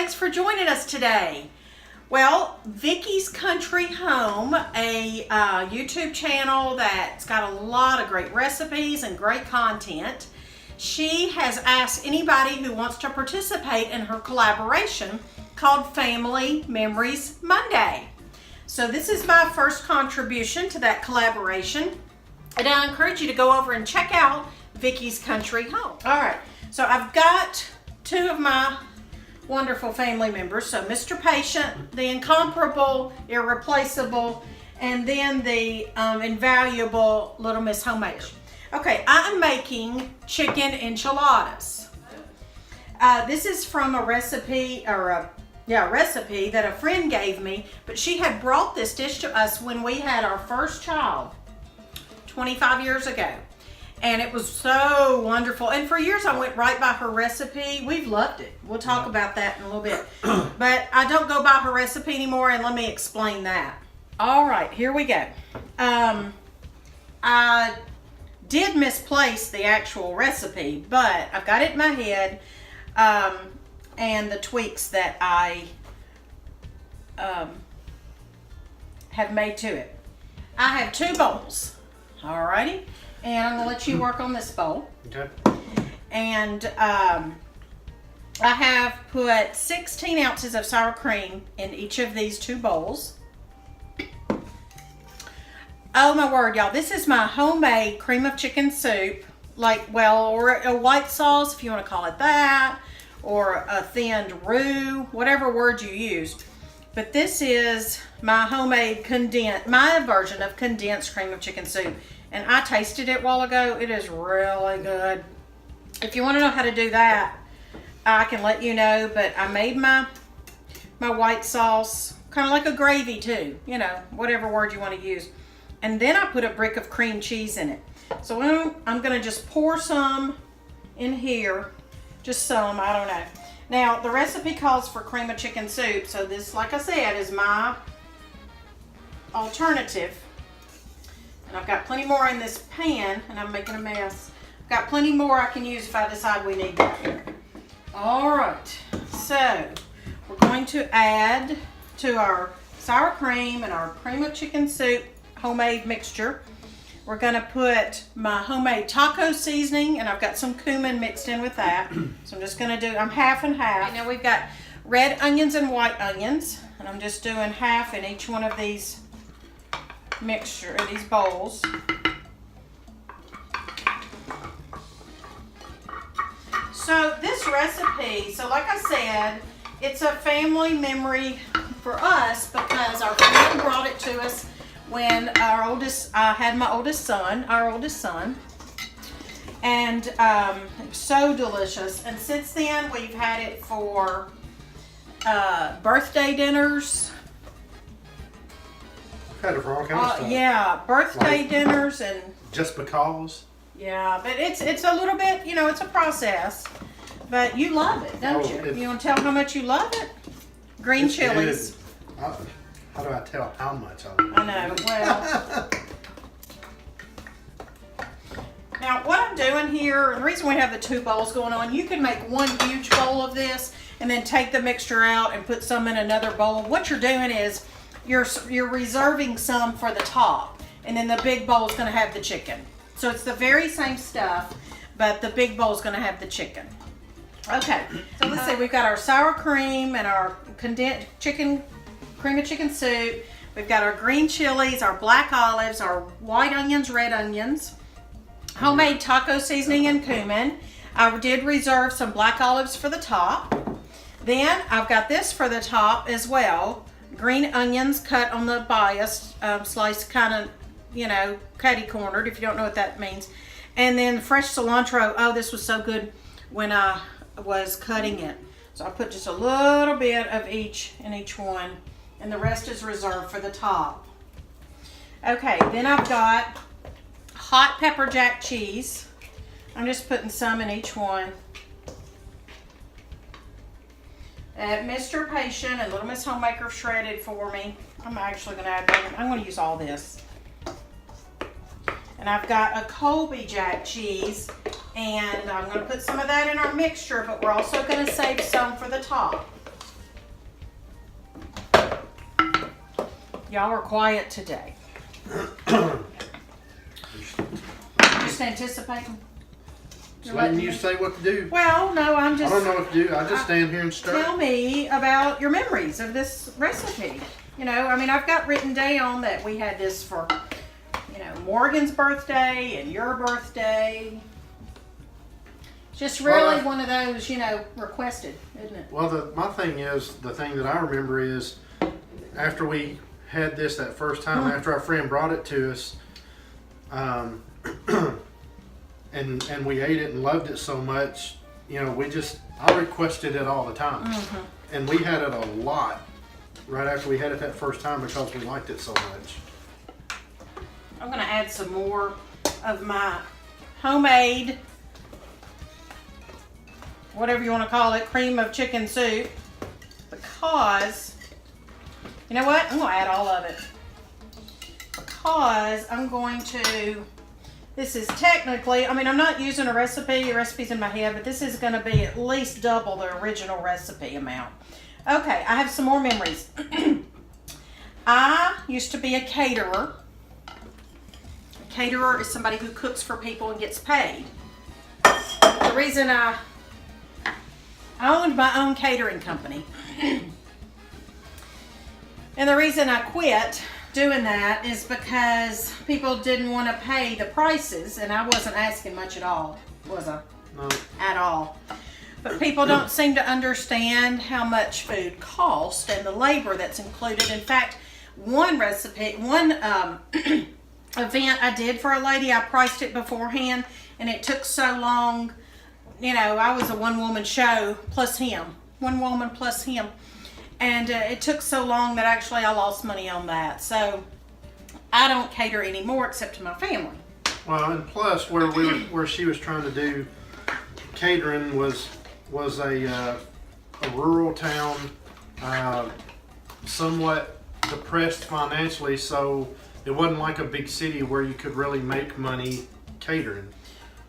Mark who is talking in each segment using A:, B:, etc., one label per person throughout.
A: Thanks for joining us today. Well, Vicky's Country Home, a YouTube channel that's got a lot of great recipes and great content. She has asked anybody who wants to participate in her collaboration called Family Memories Monday. So this is my first contribution to that collaboration, and I encourage you to go over and check out Vicky's Country Home. All right, so I've got two of my wonderful family members. So Mr. Patient, the incomparable, irreplaceable, and then the invaluable Little Miss Homemaker. Okay, I'm making chicken enchiladas. This is from a recipe, recipe that a friend gave me, but she had brought this dish to us when we had our first child 25 years ago. And it was so wonderful. And for years I went right by her recipe. We've loved it. We'll talk about that in a little bit. But I don't go by her recipe anymore, and let me explain that. All right, here we go. I did misplace the actual recipe, but I've got it in my head, and the tweaks that I have made to it. I have 2 bowls. All righty. And I'm going to let you work on this bowl.
B: Okay.
A: And I have put 16 ounces of sour cream in each of these 2 bowls. Oh my word, y'all. This is my homemade cream of chicken soup. Or a white sauce, if you want to call it that. Or a thinned roux, whatever word you use. But this is my homemade my version of condensed cream of chicken soup. And I tasted it a while ago. It is really good. If you want to know how to do that, I can let you know. But I made my white sauce, kind of like a gravy too. You know, whatever word you want to use. And then I put a brick of cream cheese in it. So I'm going to just pour some in here. Just some, I don't know. Now, the recipe calls for cream of chicken soup. So this, like I said, is my alternative. And I've got plenty more in this pan, and I'm making a mess. I've got plenty more I can use if I decide we need that. All right, so we're going to add to our sour cream and our cream of chicken soup homemade mixture. We're gonna put my homemade taco seasoning, and I've got some cumin mixed in with that. So I'm just gonna I'm half and half. Okay, now we've got red onions and white onions, and I'm just doing half in each one of these these bowls. So this recipe, like I said, it's a family memory for us because our friend brought it to us when I had our oldest son, and it's so delicious. And since then we've had it for birthday dinners.
B: Had it for all kinds of stuff.
A: Yeah, birthday dinners and
B: just because.
A: Yeah, but it's a little bit, it's a process. But you love it, don't you? You want to tell how much you love it? Green chilies.
B: How do I tell how much I love it?
A: I know. Well. Now, what I'm doing here, and the reason we have the 2 bowls going on, you can make one huge bowl of this and then take the mixture out and put some in another bowl. What you're doing is you're reserving some for the top, and then the big bowl is going to have the chicken. So it's the very same stuff, but the big bowl is going to have the chicken. Okay, so let's see. We've got our sour cream and our condensed cream of chicken soup. We've got our green chilies, our black olives, our white onions, red onions, homemade taco seasoning and cumin. I did reserve some black olives for the top. Then I've got this for the top as well. Green onions cut on the bias, sliced kind of, catty-cornered, if you don't know what that means. And then fresh cilantro. Oh, this was so good when I was cutting it. So I put just a little bit of each in each one, and the rest is reserved for the top. Okay, then I've got hot pepper jack cheese. I'm just putting some in each one. Mr. Patient and Little Miss Homemaker shredded for me. I'm actually going to add one. I'm going to use all this. And I've got a Colby jack cheese, and I'm going to put some of that in our mixture, but we're also going to save some for the top. Y'all are quiet today. Just anticipating.
B: Just letting you say what to do.
A: Well, no, I'm just...
B: I don't know what to do. I just stand here and stir.
A: Tell me about your memories of this recipe. You know, I mean, I've got written down that we had this for, you know, Morgan's birthday and your birthday. Just really one of those, you know, requested, isn't it?
B: Well, my thing is, the thing that I remember is, after we had this that first time, after our friend brought it to us, and we ate it and loved it so much, you know, I requested it all the time. And we had it a lot right after we had it that first time because we liked it so much.
A: I'm going to add some more of my homemade, whatever you want to call it, cream of chicken soup, because, you know what? I'm going to add all of it. Because I'm going to, this is technically, I mean, I'm not using a recipe's in my head, but this is going to be at least double the original recipe amount. Okay, I have some more memories. I used to be a caterer. A caterer is somebody who cooks for people and gets paid. The reason I owned my own catering company. And the reason I quit doing that is because people didn't want to pay the prices, and I wasn't asking much at all, was I?
B: No.
A: At all. But people don't seem to understand how much food costs and the labor that's included. In fact, one event I did for a lady, I priced it beforehand, and it took so long. You know, I was a one-woman show plus him. One woman plus him. And it took so long that actually I lost money on that. So I don't cater anymore except to my family.
B: Well, and plus where she was trying to do catering was a rural town, somewhat depressed financially, so it wasn't like a big city where you could really make money catering.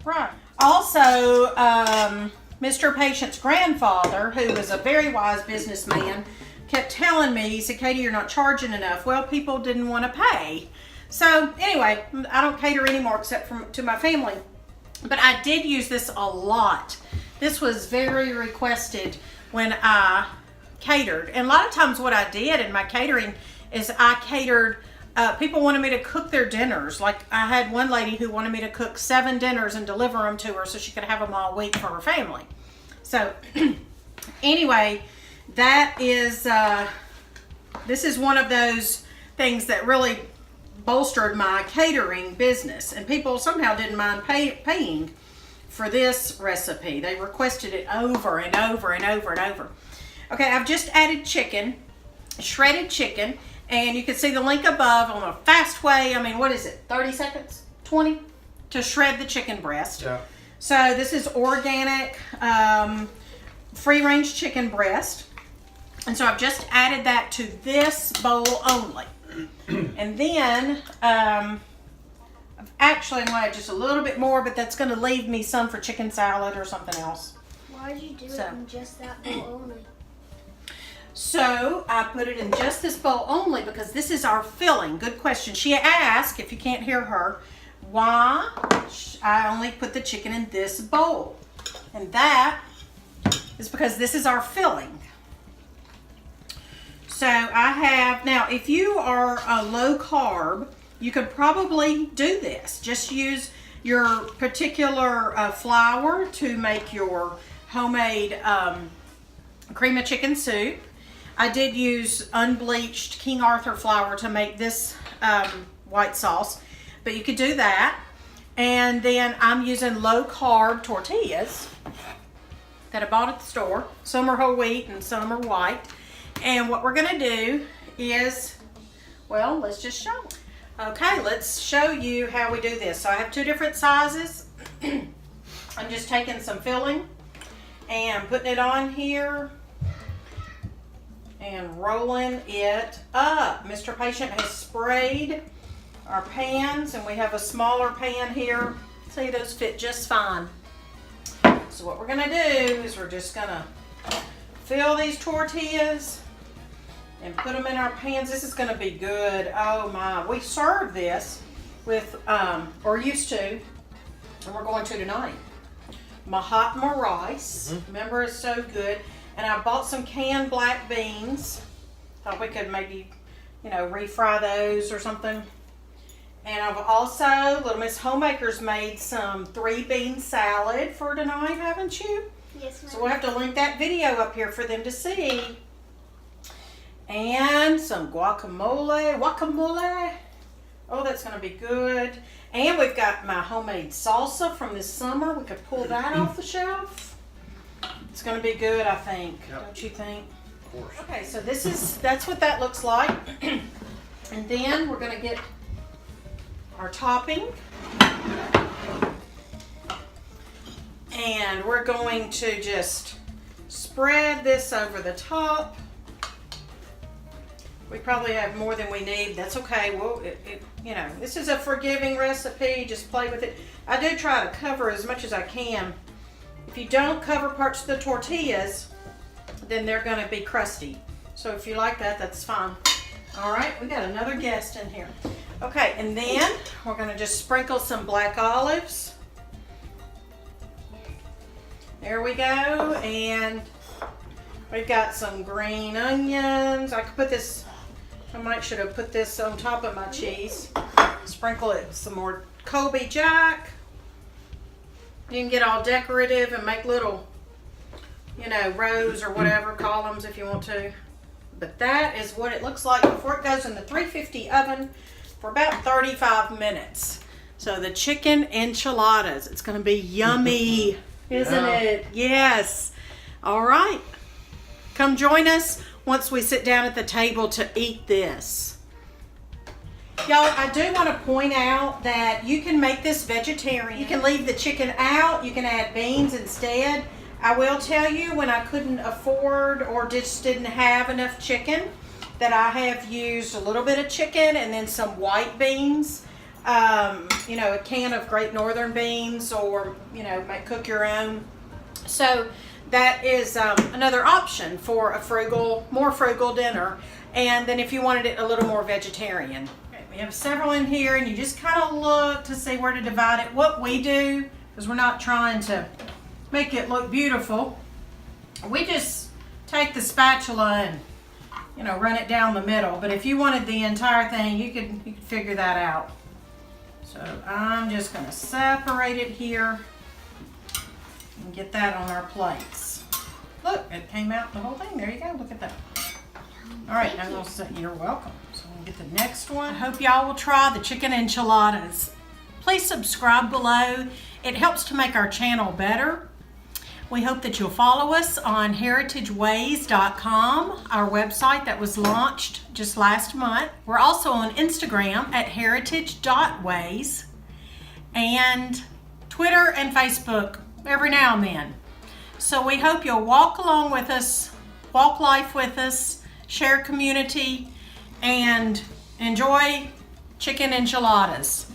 A: Right. Also, Mr. Patient's grandfather, who was a very wise businessman, kept telling me, he said, Katie, you're not charging enough. Well, people didn't want to pay. So anyway, I don't cater anymore except to my family. But I did use this a lot. This was very requested when I catered. And a lot of times what I did in my catering is I catered, people wanted me to cook their dinners. Like I had one lady who wanted me to cook 7 dinners and deliver them to her so she could have them all week for her family. So anyway, that is, this is one of those things that really bolstered my catering business. And people somehow didn't mind paying for this recipe. They requested it over and over and over and over. Okay, I've just added chicken, shredded chicken, and you can see the link above on a fast way. I mean, what is it, 30 seconds, 20, to shred the chicken breast.
B: Yeah.
A: So this is organic, free-range chicken breast. And so I've just added that to this bowl only. And then, I'm going to add just a little bit more, but that's going to leave me some for chicken salad or something else.
C: Why did you do it in just that bowl only?
A: So I put it in just this bowl only because this is our filling. Good question. She asked, if you can't hear her, why I only put the chicken in this bowl. And that is because this is our filling. So I have, now if you are a low carb, you could probably do this. Just use your particular flour to make your homemade cream of chicken soup. I did use unbleached King Arthur flour to make this white sauce, but you could do that. And then I'm using low carb tortillas that I bought at the store. Some are whole wheat and some are white. And what we're gonna do is, well, let's just show. Okay, let's show you how we do this. So I have 2 different sizes. I'm just taking some filling and putting it on here and rolling it up. Mr. Patient has sprayed our pans, and we have a smaller pan here. See, those fit just fine. So what we're gonna do is we're just gonna fill these tortillas and put them in our pans. This is going to be good. Oh my, we serve this with, or used to, and we're going to tonight. Mahatma rice. Remember, it's so good. And I bought some canned black beans. Thought we could maybe, you know, refry those or something. And I've also, Little Miss Homemaker's made some 3-bean salad for tonight, haven't you?
C: Yes, ma'am.
A: So we'll have to link that video up here for them to see. And some guacamole. Oh, that's going to be good. And we've got my homemade salsa from this summer. We could pull that off the shelf. It's going to be good, I think.
B: Yep.
A: Don't you think?
B: Of course.
A: Okay, so that's what that looks like. And then we're going to get our topping. And we're going to just spread this over the top. We probably have more than we need. That's okay. Well, you know, this is a forgiving recipe. Just play with it. I do try to cover as much as I can. If you don't cover parts of the tortillas, then they're going to be crusty. So if you like that, that's fine. All right, we got another guest in here. Okay, and then we're going to just sprinkle some black olives. There we go. And we've got some green onions. I could put this, I should have put this on top of my cheese. Sprinkle it with some more Colby Jack. You can get all decorative and make little, you know, rows or whatever, columns if you want to. But that is what it looks like before it goes in the 350 oven for about 35 minutes. So the chicken enchiladas, it's going to be yummy, isn't it? Yes. All right. Come join us once we sit down at the table to eat this. Y'all, I do want to point out that you can make this vegetarian. You can leave the chicken out. You can add beans instead. I will tell you, when I couldn't afford or just didn't have enough chicken, that I have used a little bit of chicken and then some white beans. You know, a can of Great Northern beans, or, you know, cook your own. So that is another option for a more frugal dinner. And then if you wanted it a little more vegetarian. Okay, we have several in here, and you just kind of look to see where to divide it. What we do, because we're not trying to make it look beautiful, we just take the spatula and, you know, run it down the middle. But if you wanted the entire thing, you could figure that out. So I'm just going to separate it here and get that on our plates. Look, it came out the whole thing. There you go. Look at that. All right, now we'll say you're welcome. So we'll get the next one. I hope y'all will try the chicken enchiladas. Please subscribe below. It helps to make our channel better. We hope that you'll follow us on heritageways.com, our website that was launched just last month. We're also on Instagram at heritage.ways, and Twitter and Facebook every now and then. So we hope you'll walk along with us, walk life with us, share community, and enjoy chicken enchiladas.